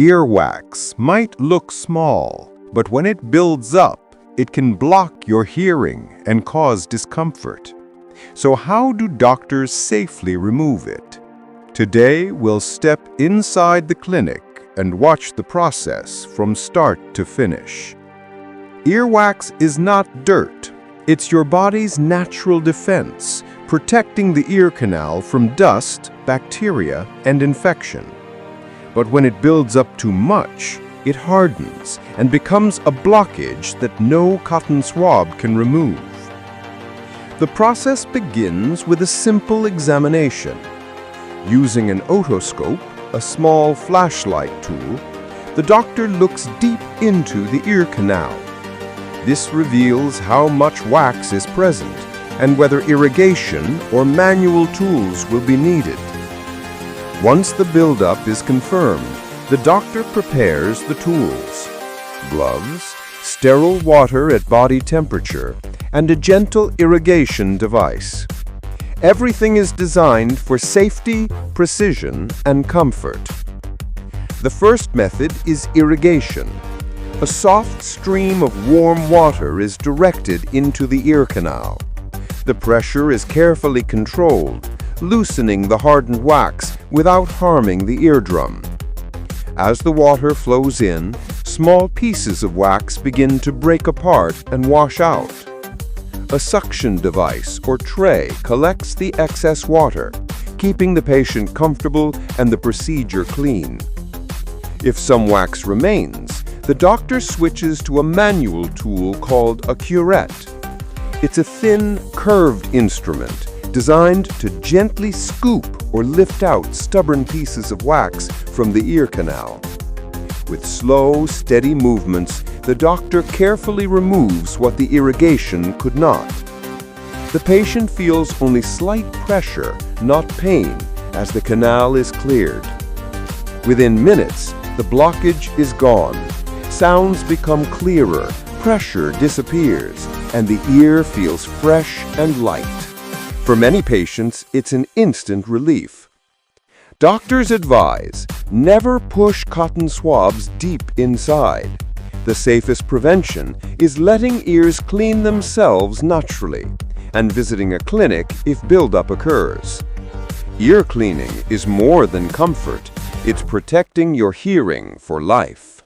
Earwax might look small, but when it builds up, it can block your hearing and cause discomfort. So how do doctors safely remove it? Today, we'll step inside the clinic and watch the process from start to finish. Earwax is not dirt. It's your body's natural defense, protecting the ear canal from dust, bacteria, and infection. But when it builds up too much, it hardens and becomes a blockage that no cotton swab can remove. The process begins with a simple examination. Using an otoscope, a small flashlight tool, the doctor looks deep into the ear canal. This reveals how much wax is present and whether irrigation or manual tools will be needed. Once the buildup is confirmed, the doctor prepares the tools: gloves, sterile water at body temperature, and a gentle irrigation device. Everything is designed for safety, precision, and comfort. The first method is irrigation. A soft stream of warm water is directed into the ear canal. The pressure is carefully controlled, loosening the hardened wax without harming the eardrum. As the water flows in, small pieces of wax begin to break apart and wash out. A suction device or tray collects the excess water, keeping the patient comfortable and the procedure clean. If some wax remains, the doctor switches to a manual tool called a curette. It's a thin, curved instrument designed to gently scoop or lift out stubborn pieces of wax from the ear canal. With slow, steady movements, the doctor carefully removes what the irrigation could not. The patient feels only slight pressure, not pain, as the canal is cleared. Within minutes, the blockage is gone. Sounds become clearer, pressure disappears, and the ear feels fresh and light. For many patients, it's an instant relief. Doctors advise, never push cotton swabs deep inside. The safest prevention is letting ears clean themselves naturally and visiting a clinic if buildup occurs. Ear cleaning is more than comfort. It's protecting your hearing for life.